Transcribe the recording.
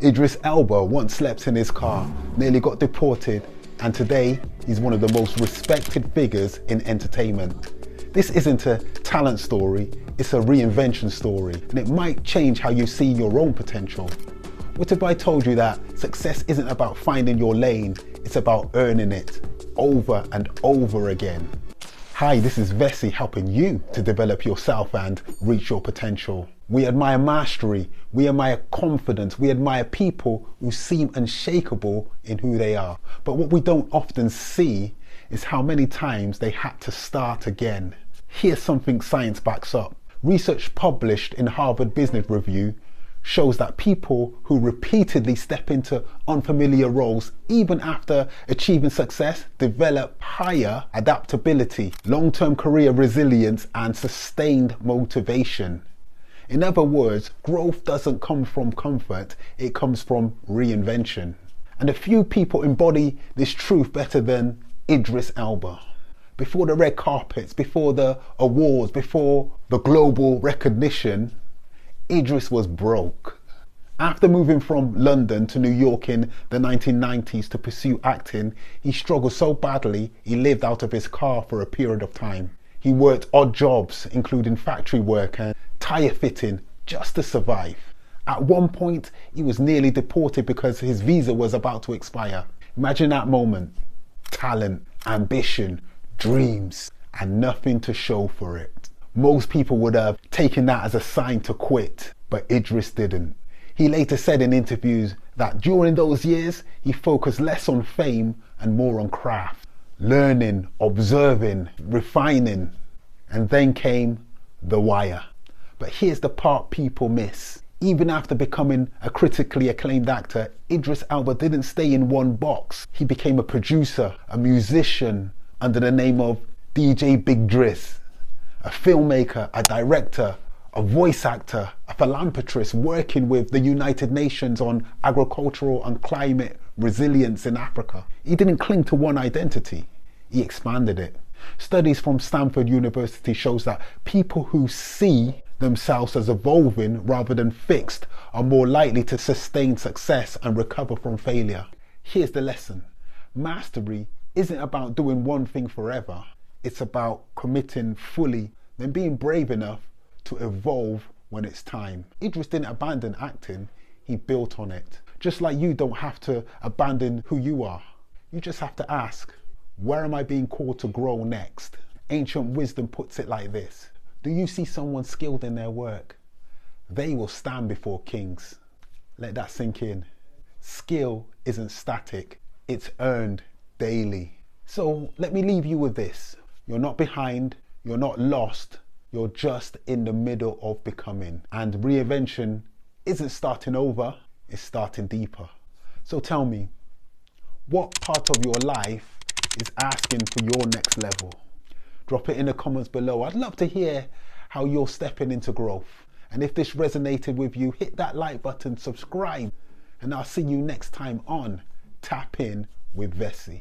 Idris Elba once slept in his car, nearly got deported, and today he's one of the most respected figures in entertainment. This isn't a talent story, it's a reinvention story, and it might change how you see your own potential. What if I told you that success isn't about finding your lane, it's about earning it over and over again? Hi, this is Vessi helping you to develop yourself and reach your potential. We admire mastery, we admire confidence, we admire people who seem unshakable in who they are. But what we don't often see is how many times they had to start again. Here's something science backs up. Research published in Harvard Business Review shows that people who repeatedly step into unfamiliar roles, even after achieving success, develop higher adaptability, long-term career resilience, and sustained motivation. In other words, growth doesn't come from comfort, it comes from reinvention. And a few people embody this truth better than Idris Elba. Before the red carpets, before the awards, before the global recognition, Idris was broke. After moving from London to New York in the 1990s to pursue acting, he struggled so badly he lived out of his car for a period of time. He worked odd jobs, including factory work and tyre fitting, just to survive. At one point, he was nearly deported because his visa was about to expire. Imagine that moment. Talent, ambition, dreams, and nothing to show for it. Most people would have taken that as a sign to quit, but Idris didn't. He later said in interviews that during those years, he focused less on fame and more on craft, learning, observing, refining, and then came The Wire. But here's the part people miss. Even after becoming a critically acclaimed actor, Idris Elba didn't stay in one box. He became a producer, a musician under the name of DJ Big Driss, a filmmaker, a director, a voice actor, a philanthropist working with the United Nations on agricultural and climate resilience in Africa. He didn't cling to one identity, he expanded it. Studies from Stanford University shows that people who see themselves as evolving rather than fixed are more likely to sustain success and recover from failure. Here's the lesson. Mastery isn't about doing one thing forever. It's about committing fully, then being brave enough to evolve when it's time. Idris didn't abandon acting, he built on it. Just like you don't have to abandon who you are. You just have to ask, where am I being called to grow next? Ancient wisdom puts it like this. Do you see someone skilled in their work? They will stand before kings. Let that sink in. Skill isn't static, it's earned daily. So let me leave you with this. You're not behind, you're not lost, you're just in the middle of becoming. And reinvention isn't starting over, it's starting deeper. So tell me, what part of your life is asking for your next level? Drop it in the comments below. I'd love to hear how you're stepping into growth. And if this resonated with you, hit that like button, subscribe, and I'll see you next time on Tap In with Vessi.